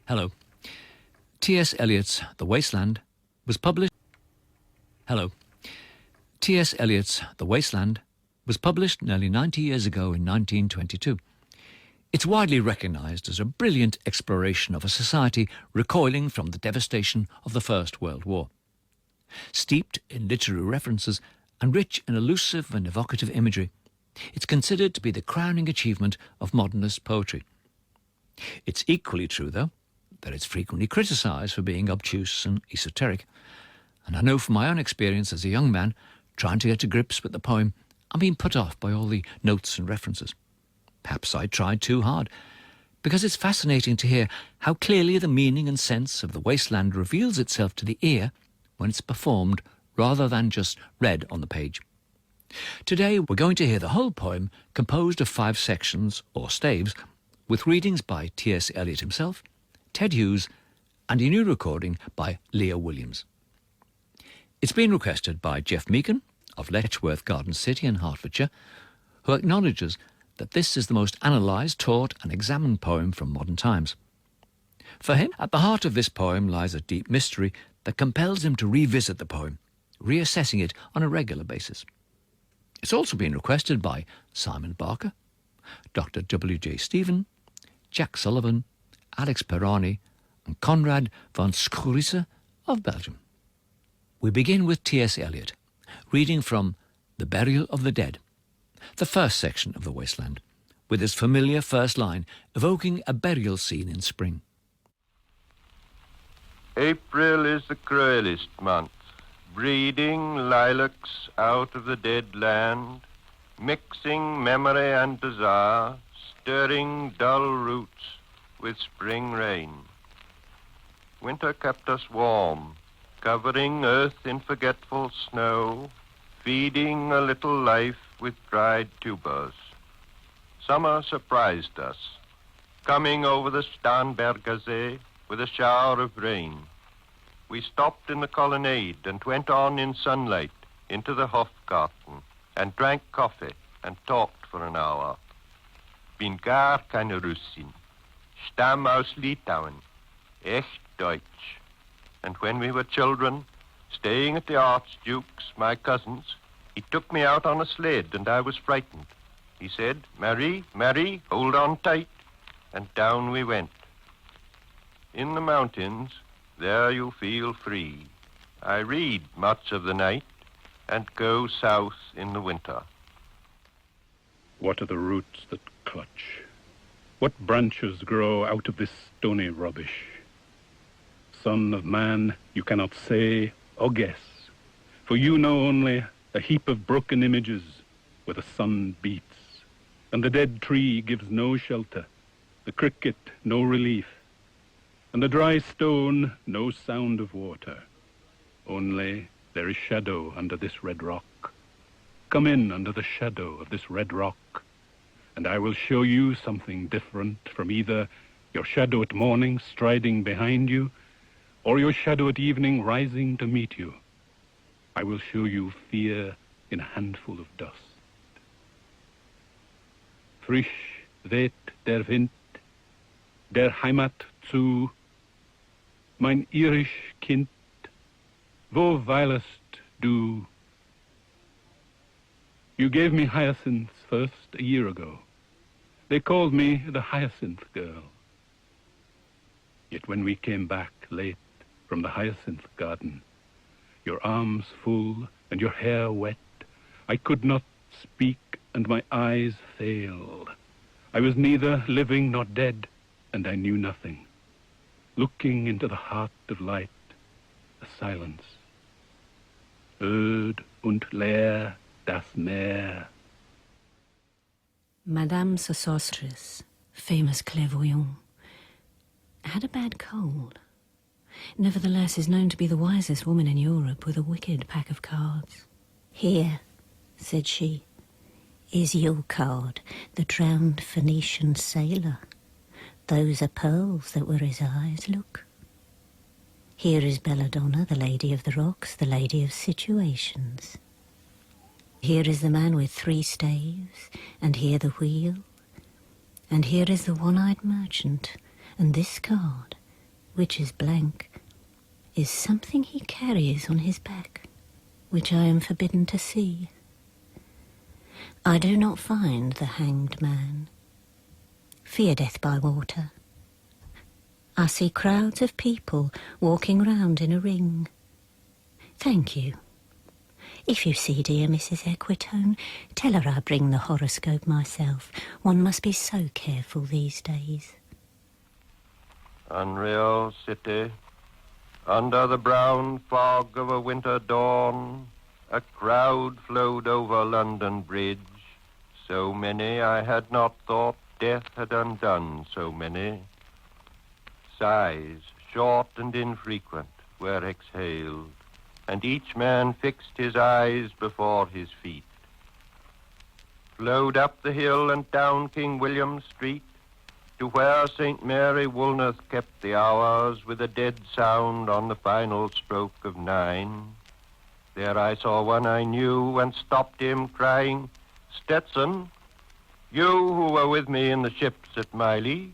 Hello. T.S. Eliot's The Wasteland was published. Hello. T.S. Eliot's The Wasteland was published nearly 90 years ago in 1922. It's widely recognised as a brilliant exploration of a society recoiling from the devastation of the First World War. Steeped in literary references and rich in elusive and evocative imagery, it's considered to be the crowning achievement of modernist poetry. It's equally true, though, that it's frequently criticised for being obtuse and esoteric. And I know from my own experience as a young man, trying to get to grips with the poem, I'm being put off by all the notes and references. Perhaps I tried too hard, because it's fascinating to hear how clearly the meaning and sense of the wasteland reveals itself to the ear when it's performed rather than just read on the page. Today we're going to hear the whole poem composed of 5 sections, or staves, with readings by T.S. Eliot himself, Ted Hughes, and a new recording by Leah Williams. It's been requested by Jeff Meakin of Letchworth Garden City in Hertfordshire, who acknowledges that this is the most analysed, taught and examined poem from modern times. For him, at the heart of this poem lies a deep mystery that compels him to revisit the poem, reassessing it on a regular basis. It's also been requested by Simon Barker, Dr. W.J. Stephen, Jack Sullivan, Alex Perrani and Conrad van Schuurisse of Belgium. We begin with T.S. Eliot, reading from The Burial of the Dead, the first section of The Wasteland, with his familiar first line evoking a burial scene in spring. April is the cruelest month, breeding lilacs out of the dead land, mixing memory and desire, stirring dull roots with spring rain. Winter kept us warm, covering earth in forgetful snow, feeding a little life with dried tubers. Summer surprised us, coming over the Starnberger See with a shower of rain. We stopped in the colonnade and went on in sunlight into the Hofgarten and drank coffee and talked for an hour. Bin gar keine Russin. Stamm aus Litauen, echt Deutsch. And when we were children, staying at the Archduke's, my cousin's, he took me out on a sled and I was frightened. He said, Marie, Marie, hold on tight. And down we went. In the mountains, there you feel free. I read much of the night and go south in the winter. What are the roots that clutch? What branches grow out of this stony rubbish? Son of man, you cannot say or guess, for you know only a heap of broken images where the sun beats, and the dead tree gives no shelter, the cricket no relief, and the dry stone no sound of water. Only there is shadow under this red rock. Come in under the shadow of this red rock, and I will show you something different from either your shadow at morning striding behind you, or your shadow at evening rising to meet you. I will show you fear in a handful of dust. Frisch weht der Wind, der Heimat zu, mein irisch Kind, wo weilest du? You gave me hyacinths first a year ago. They called me the Hyacinth Girl. Yet when we came back late from the hyacinth garden, your arms full and your hair wet, I could not speak and my eyes failed. I was neither living nor dead, and I knew nothing. Looking into the heart of light, a silence. Öd und leer das Meer. Madame Sosostris, famous clairvoyant, had a bad cold. Nevertheless is known to be the wisest woman in Europe with a wicked pack of cards. Here, said she, is your card, the drowned Phoenician sailor. Those are pearls that were his eyes, look. Here is Belladonna, the lady of the rocks, the lady of situations. Here is the man with 3 staves, and here the wheel. And here is the one-eyed merchant, and this card, which is blank, is something he carries on his back, which I am forbidden to see. I do not find the hanged man. Fear death by water. I see crowds of people walking round in a ring. Thank you. If you see dear Mrs. Equitone, tell her I bring the horoscope myself. One must be so careful these days. Unreal city, under the brown fog of a winter dawn, a crowd flowed over London Bridge. So many I had not thought death had undone so many. Sighs, short and infrequent, were exhaled, and each man fixed his eyes before his feet. Flowed up the hill and down King William Street, to where St. Mary Woolnoth kept the hours with a dead sound on the final stroke of 9. There I saw one I knew and stopped him, crying, "Stetson, you who were with me in the ships at Miley,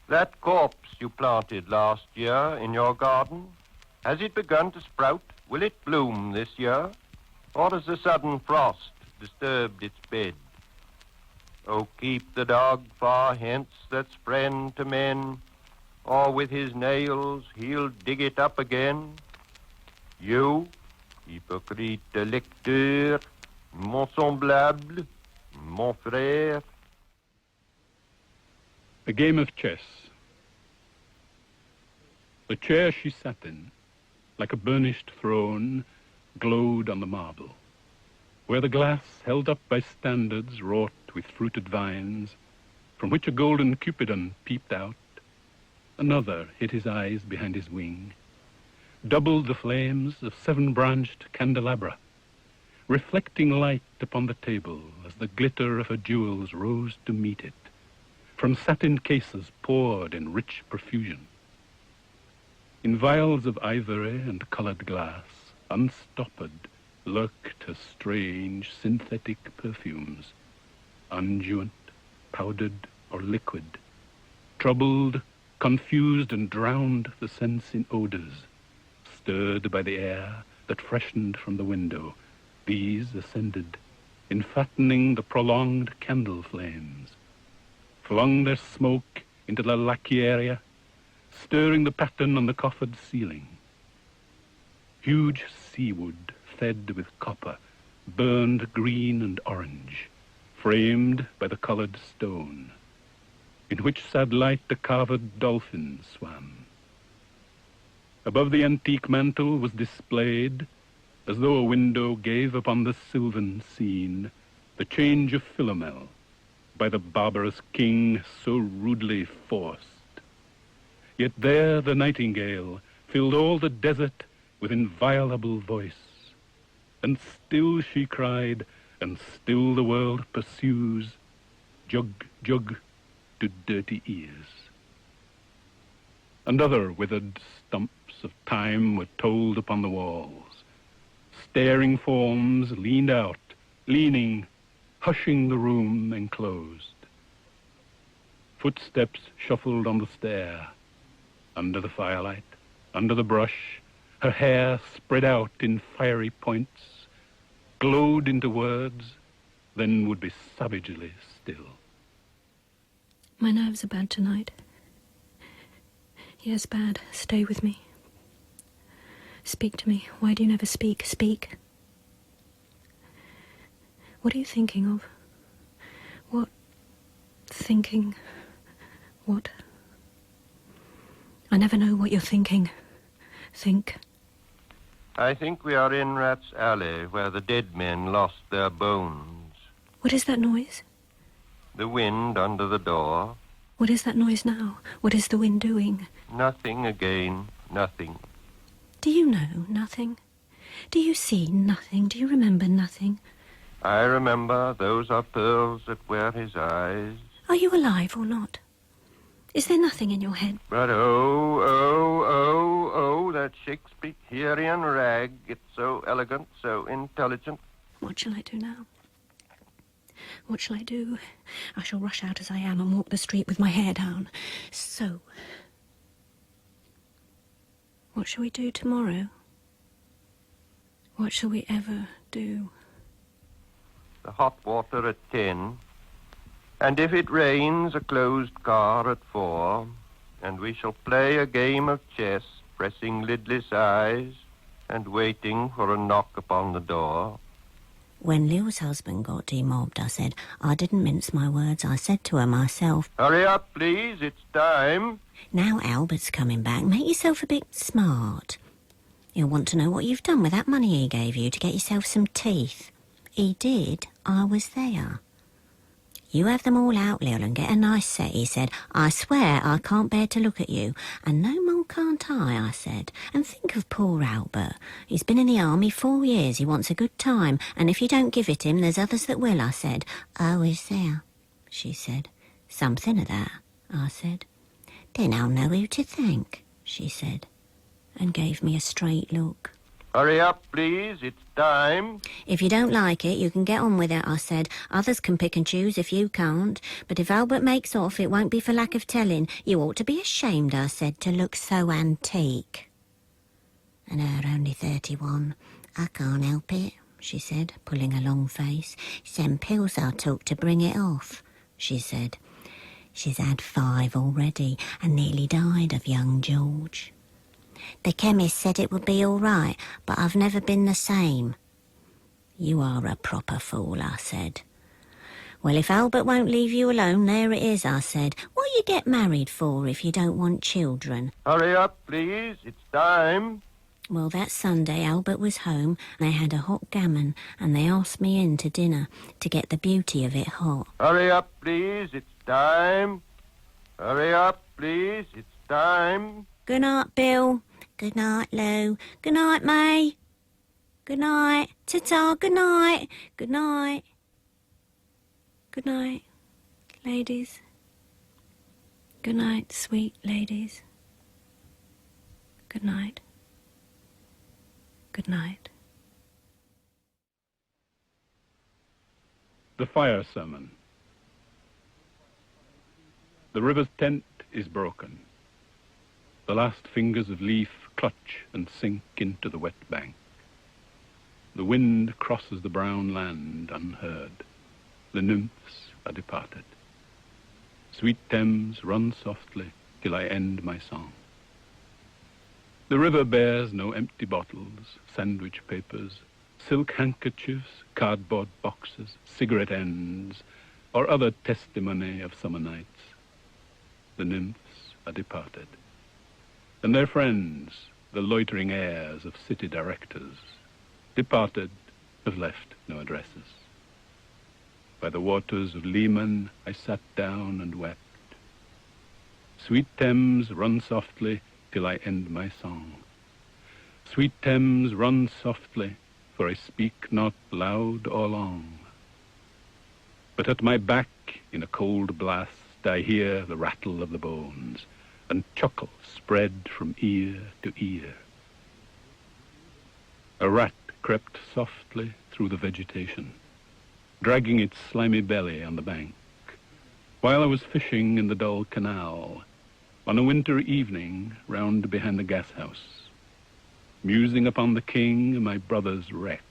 that corpse you planted last year in your garden, has it begun to sprout? Will it bloom this year? Or has the sudden frost disturbed its bed? Oh, keep the dog far hence that's friend to men, or with his nails he'll dig it up again. You, hypocrite lecteur, mon semblable, mon frère." A game of chess. The chair she sat in, like a burnished throne, glowed on the marble, where the glass held up by standards wrought with fruited vines, from which a golden cupidon peeped out. Another hid his eyes behind his wing, doubled the flames of 7-branched candelabra, reflecting light upon the table as the glitter of her jewels rose to meet it, from satin cases poured in rich profusion. In vials of ivory and colored glass, unstoppered, lurked her strange synthetic perfumes, unguent, powdered, or liquid, troubled, confused, and drowned the sense in odors, stirred by the air that freshened from the window. These ascended, enfattening the prolonged candle flames, flung their smoke into the lacqueria, stirring the pattern on the coffered ceiling. Huge seawood, fed with copper, burned green and orange, framed by the colored stone, in which sad light the carved dolphin swam. Above the antique mantel was displayed, as though a window gave upon the sylvan scene, the change of Philomel by the barbarous king so rudely forced. Yet there the nightingale filled all the desert with inviolable voice, and still she cried, and still the world pursues, jug, jug, to dirty ears. And other withered stumps of time were told upon the walls. Staring forms leaned out, leaning, hushing the room enclosed. Footsteps shuffled on the stair. Under the firelight, under the brush, her hair spread out in fiery points, glowed into words, then would be savagely still. My nerves are bad tonight. Yes, bad. Stay with me. Speak to me. Why do you never speak? Speak. What are you thinking of? What? Thinking? What? I never know what you're thinking. Think. I think we are in Rat's Alley, where the dead men lost their bones. What is that noise? The wind under the door. What is that noise now? What is the wind doing? Nothing again, nothing. Do you know nothing? Do you see nothing? Do you remember nothing? I remember those are pearls that wear his eyes. Are you alive or not? Is there nothing in your head? But that Shakespearean rag, it's so elegant, so intelligent. What shall I do now? What shall I do? I shall rush out as I am and walk the street with my hair down. So. What shall we do tomorrow? What shall we ever do? The hot water at 10, and if it rains, a closed car at 4, and we shall play a game of chess, pressing lidless eyes and waiting for a knock upon the door. When Leo's husband got demobbed, I said, I didn't mince my words. I said to her myself, Hurry up, please, it's time. now Albert's coming back. Make yourself a bit smart. He'll want to know what you've done with that money he gave you to get yourself some teeth. He did. I was there. You have them all out, Lil, and get a nice set, he said. I swear I can't bear to look at you. And no more can't I said. And think of poor Albert. He's been in the army 4 years. He wants a good time. And if you don't give it him, there's others that will, I said. Oh, is there? She said. Something of that, I said. Then I'll know who to thank, she said, and gave me a straight look. Hurry up, please, it's time. If you don't like it, you can get on with it, I said. Others can pick and choose if you can't. But if Albert makes off, it won't be for lack of telling. You ought to be ashamed, I said, to look so antique. And her only 31. I can't help it, she said, pulling a long face. It's them pills I took to bring it off, she said. She's had 5 already and nearly died of young George. The chemist said it would be all right, but I've never been the same. You are a proper fool, I said. Well, if Albert won't leave you alone, there it is, I said. What you get married for if you don't want children? Hurry up, please, it's time. Well, that Sunday Albert was home and they had a hot gammon and they asked me in to dinner to get the beauty of it hot. Hurry up, please, it's time. Hurry up, please, it's time. Good night, Bill. Good night, Lou. Good night, May. Good night. Ta-ta, good night. Good night. Good night, ladies. Good night, sweet ladies. Good night. Good night. The fire sermon. The river's tent is broken. The last fingers of leaf clutch and sink into the wet bank. The wind crosses the brown land unheard. The nymphs are departed. Sweet Thames, run softly till I end my song. The river bears no empty bottles, sandwich papers, silk handkerchiefs, cardboard boxes, cigarette ends, or other testimony of summer nights. The nymphs are departed. And their friends, the loitering heirs of city directors, departed, have left no addresses. By the waters of Lehman I sat down and wept. Sweet Thames, run softly till I end my song. Sweet Thames, run softly, for I speak not loud or long. But at my back, in a cold blast, I hear the rattle of the bones, and chuckle spread from ear to ear. A rat crept softly through the vegetation, dragging its slimy belly on the bank, while I was fishing in the dull canal on a winter evening round behind the gas house, musing upon the king my brother's wreck,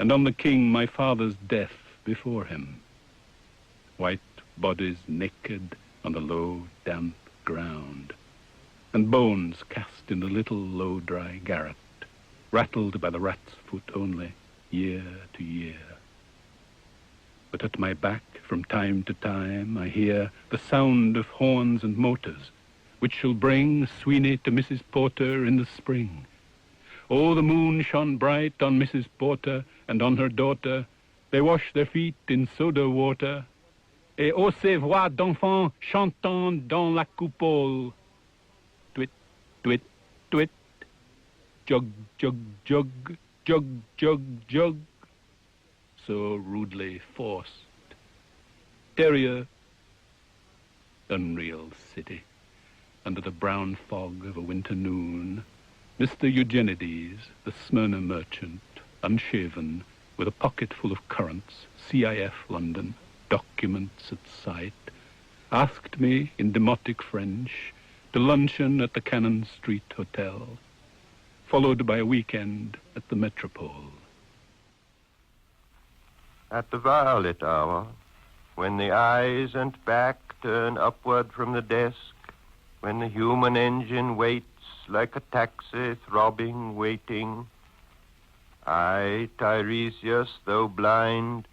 and on the king my father's death before him. White bodies naked on the low, damp ground, and bones cast in the little low, dry garret, rattled by the rat's foot only, year to year. But at my back, from time to time, I hear the sound of horns and motors, which shall bring Sweeney to Mrs. Porter in the spring. Oh, the moon shone bright on Mrs. Porter and on her daughter. They wash their feet in soda water. Et oh, ces voix d'enfants chantant dans la coupole. Twit, twit, twit. Jug, jug, jug, jug, jug, jug. So rudely forced. Terrier, unreal city. Under the brown fog of a winter noon, Mr. Eugenides, the Smyrna merchant, unshaven, with a pocket full of currants, CIF London, documents at sight, asked me in demotic French to luncheon at the Cannon Street Hotel, followed by a weekend at the Metropole. At the violet hour, when the eyes and back turn upward from the desk, when the human engine waits like a taxi throbbing, waiting, I, Tiresias, though blind,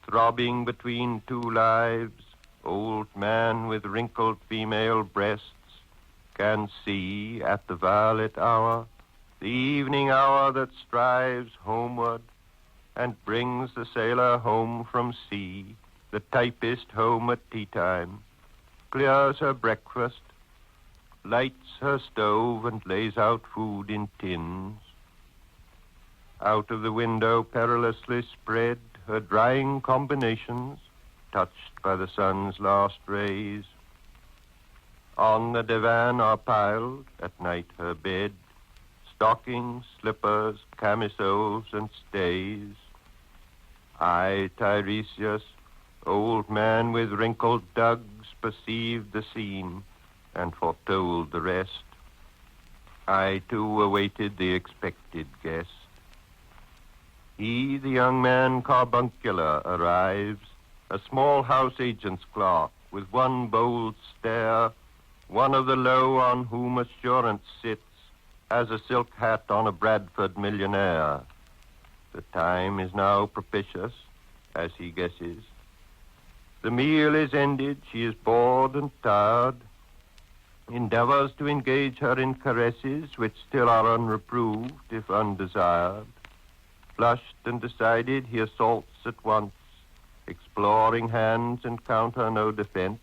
throbbing between two lives, old man with wrinkled female breasts, can see at the violet hour, the evening hour that strives homeward and brings the sailor home from sea, the typist home at tea time, clears her breakfast, lights her stove and lays out food in tins. Out of the window perilously spread her drying combinations, touched by the sun's last rays. On the divan are piled, at night her bed, stockings, slippers, camisoles, and stays. I, Tiresias, old man with wrinkled dugs, perceived the scene and foretold the rest. I, too, awaited the expected guest. He, the young man carbuncular, arrives, a small house agent's clerk, with one bold stare, one of the low on whom assurance sits, as a silk hat on a Bradford millionaire. The time is now propitious, as he guesses. The meal is ended, she is bored and tired, endeavors to engage her in caresses which still are unreproved, if undesired. Flushed and decided, he assaults at once, exploring hands encounter no defense.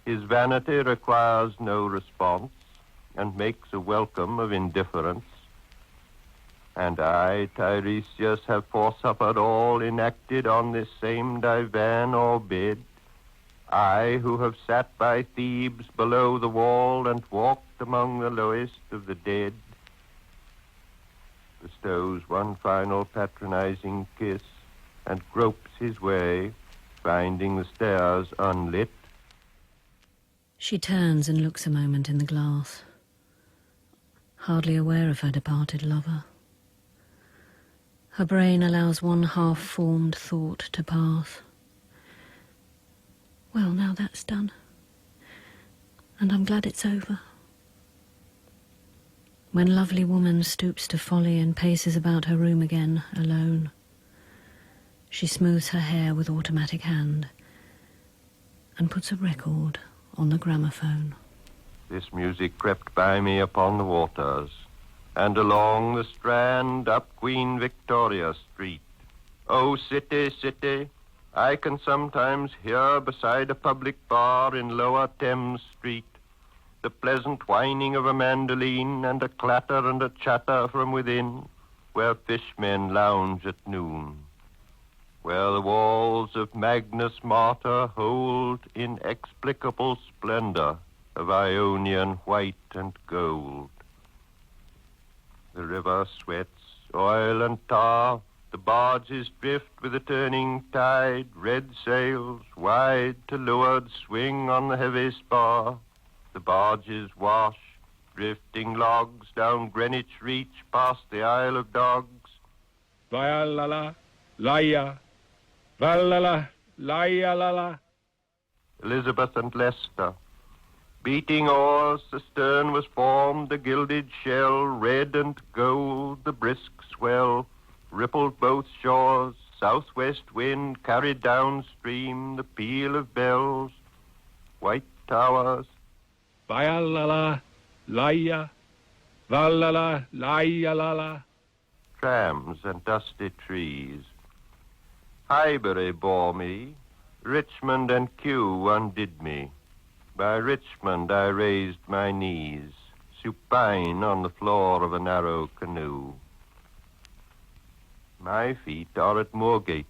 His vanity requires no response, and makes a welcome of indifference. And I, Tiresias, have foresuffered all enacted on this same divan or bed. I, who have sat by Thebes below the wall and walked among the lowest of the dead, bestows one final patronizing kiss and gropes his way, finding the stairs unlit. She turns and looks a moment in the glass, hardly aware of her departed lover. Her brain allows one half-formed thought to pass. Well, now that's done, and I'm glad it's over. When lovely woman stoops to folly and paces about her room again, alone, she smooths her hair with automatic hand and puts a record on the gramophone. This music crept by me upon the waters, and along the Strand up Queen Victoria Street. Oh, city, city, I can sometimes hear beside a public bar in Lower Thames Street the pleasant whining of a mandolin and a clatter and a chatter from within, where fishmen lounge at noon, where the walls of Magnus Martyr hold inexplicable splendor of Ionian white and gold. The river sweats, oil and tar, the barges drift with the turning tide, red sails, wide to leeward, swing on the heavy spar. The barges wash, drifting logs down Greenwich Reach past the Isle of Dogs. Valhalla, Laia, Valhalla, Laia, Lala. Elizabeth and Leicester. Beating oars, the stern was formed, the gilded shell, red and gold, the brisk swell, rippled both shores, southwest wind carried downstream the peal of bells, white towers. Valhalla, Laia, Valhalla, Laia, Lala. Trams and dusty trees. Highbury bore me, Richmond and Kew undid me. By Richmond I raised my knees, supine on the floor of a narrow canoe. My feet are at Moorgate,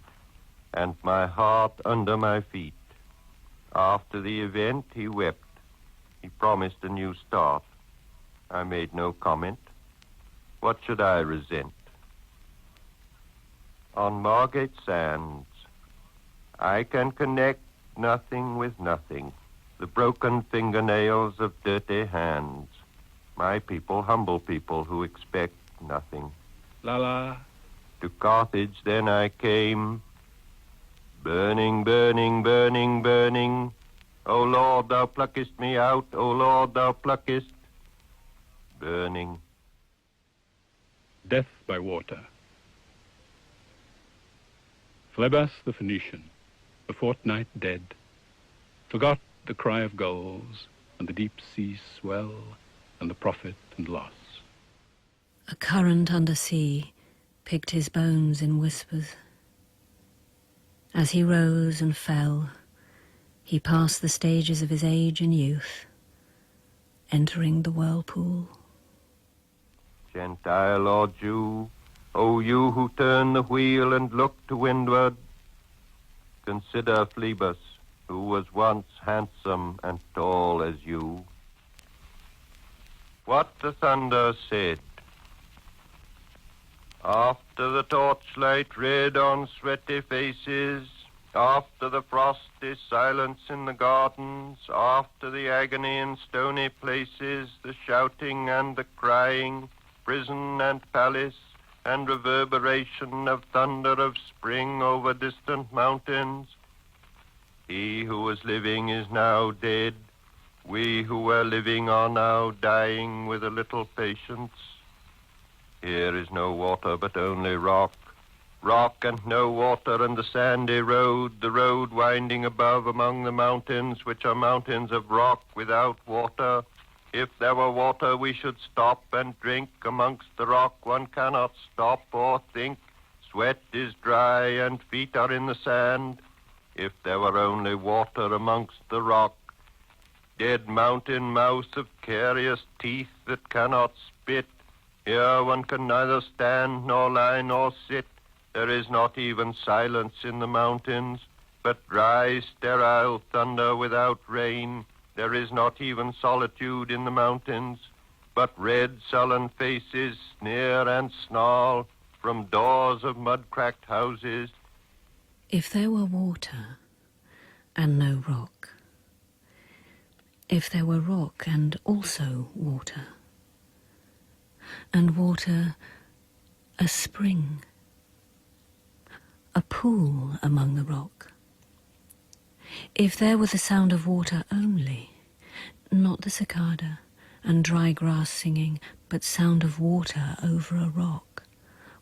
and my heart under my feet. After the event, he wept. He promised a new start. I made no comment. What should I resent? On Margate sands, I can connect nothing with nothing. the broken fingernails of dirty hands. My people, humble people who expect nothing. La. To Carthage then I came, burning, burning, burning, burning. O Lord, thou pluckest me out, O Lord, thou pluckest, burning. Death by water. Phlebas the Phoenician, a fortnight dead, forgot the cry of gulls and the deep sea swell and the profit and loss. A current under sea picked his bones in whispers. As he rose and fell, he passed the stages of his age and youth, entering the whirlpool. Gentile or Jew, O you who turn the wheel and look to windward, consider Phlebas, who was once handsome and tall as you. What the thunder said. After the torchlight red on sweaty faces, after the frosty silence in the gardens, after the agony in stony places, the shouting and the crying, prison and palace, and reverberation of thunder of spring over distant mountains, he who was living is now dead. We who were living are now dying with a little patience. Here is no water, but only rock. Rock and no water and the sandy road, the road winding above among the mountains, which are mountains of rock without water. If there were water, we should stop and drink. Amongst the rock one cannot stop or think. Sweat is dry and feet are in the sand. If there were only water amongst the rock, dead mountain mouse of curious teeth that cannot spit. Here one can neither stand nor lie nor sit. There is not even silence in the mountains, but dry, sterile thunder without rain. There is not even solitude in the mountains, but red, sullen faces sneer and snarl from doors of mud-cracked houses. If there were water and no rock, if there were rock and also water, and water a spring, a pool among the rock, if there were the sound of water only, not the cicada and dry grass singing, but sound of water over a rock,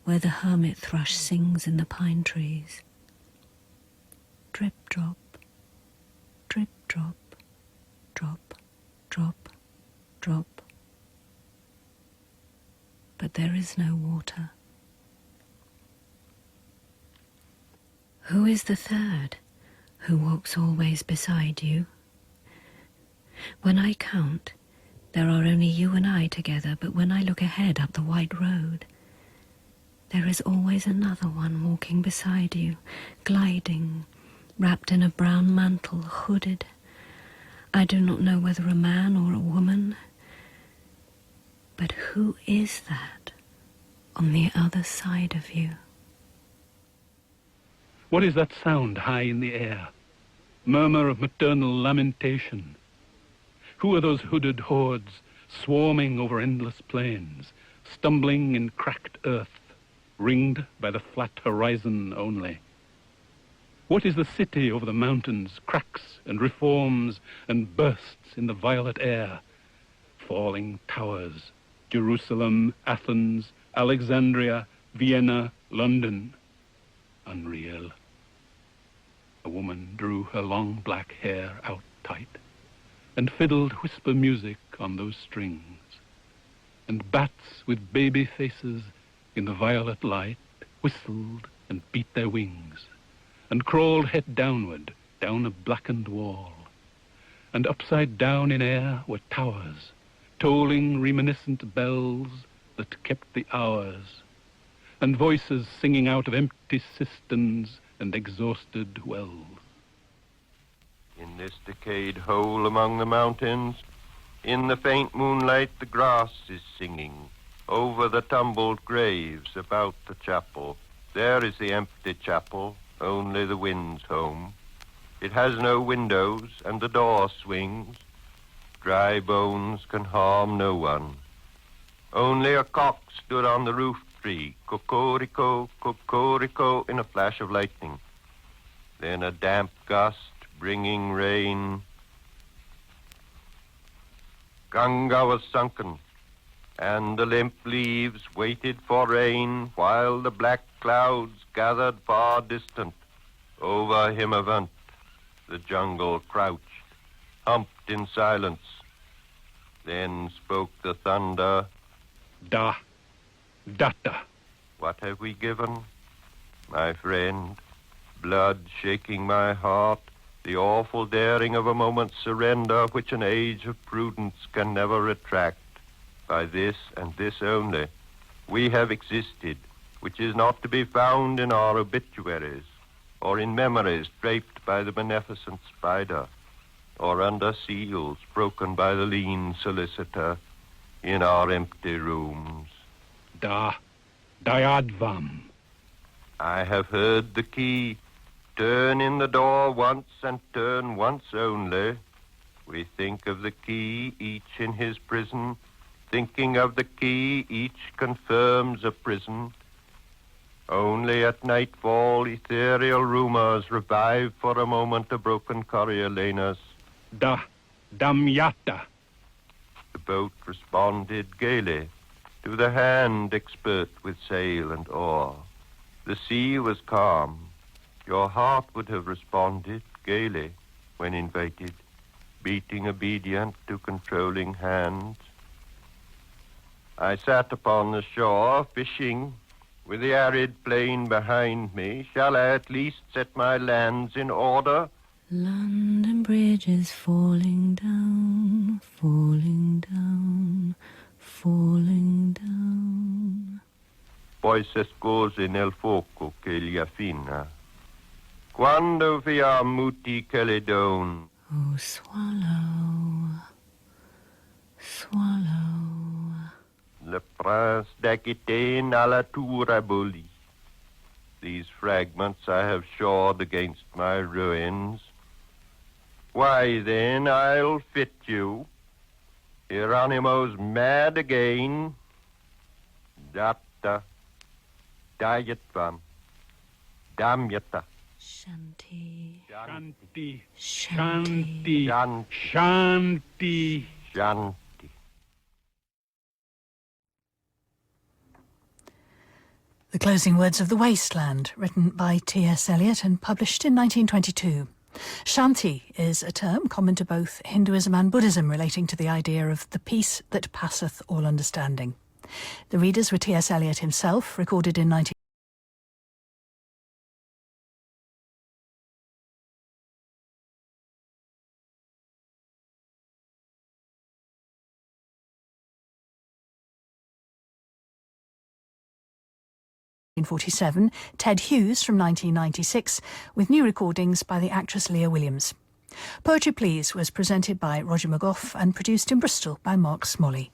where the hermit thrush sings in the pine trees. Drip, drop, drip, drop, drop, drop, drop. But there is no water. Who is the third who walks always beside you? When I count, there are only you and I together, but when I look ahead up the white road, there is always another one walking beside you, gliding, wrapped in a brown mantle, hooded. I do not know whether a man or a woman, but who is that on the other side of you? What is that sound high in the air? Murmur of maternal lamentation. Who are those hooded hordes swarming over endless plains, stumbling in cracked earth, ringed by the flat horizon only? What is the city over the mountains, cracks and reforms and bursts in the violet air? Falling towers, Jerusalem, Athens, Alexandria, Vienna, London. Unreal. A woman drew her long black hair out tight and fiddled whisper music on those strings. And bats with baby faces in the violet light whistled and beat their wings and crawled head downward down a blackened wall. And upside down in air were towers, tolling reminiscent bells that kept the hours, and voices singing out of empty cisterns and exhausted wells. In this decayed hole among the mountains, in the faint moonlight the grass is singing over the tumbled graves about the chapel. There is the empty chapel, only the wind's home. It has no windows, and the door swings. Dry bones can harm no one. Only a cock stood on the roof tree, cocorico, cocorico, in a flash of lightning. Then a damp gust bringing rain. Ganga was sunken, and the limp leaves waited for rain, while the black clouds gathered far distant. Over Himavant, the jungle crouched, humped in silence. Then spoke the thunder. Da, datta. What have we given, my friend? Blood shaking my heart, the awful daring of a moment's surrender which an age of prudence can never retract. By this and this only, we have existed, which is not to be found in our obituaries, or in memories draped by the beneficent spider, or under seals broken by the lean solicitor in our empty rooms. Da, dayadvam. I have heard the key turn in the door once and turn once only. We think of the key, each in his prison. Thinking of the key, each confirms a prison. Only at nightfall, ethereal rumors revive for a moment a broken Coriolanus. Da, damyata. The boat responded gaily to the hand expert with sail and oar. The sea was calm. Your heart would have responded gaily when invited, beating obedient to controlling hands. I sat upon the shore, fishing, with the arid plain behind me. Shall I at least set my lands in order? London Bridge is falling down, falling down, falling down. Poi s'escose nel fuoco che li affina. Quando via muti che le don. Oh, swallow, swallow. Le prince d'Aquitaine à la tour abolie. These fragments I have shored against my ruins. Why, then, I'll fit you. Hieronymo's mad again. Datta, dayatvam, damyata. Shanti, Shanti, Shanti. shanti, shanti. Shanti. The Closing Words of the Wasteland, written by T.S. Eliot and published in 1922. Shanti is a term common to both Hinduism and Buddhism relating to the idea of the peace that passeth all understanding. The readers were T.S. Eliot himself, recorded in 1947, Ted Hughes from 1996, with new recordings by the actress Leah Williams. Poetry Please was presented by Roger McGough and produced in Bristol by Mark Smalley.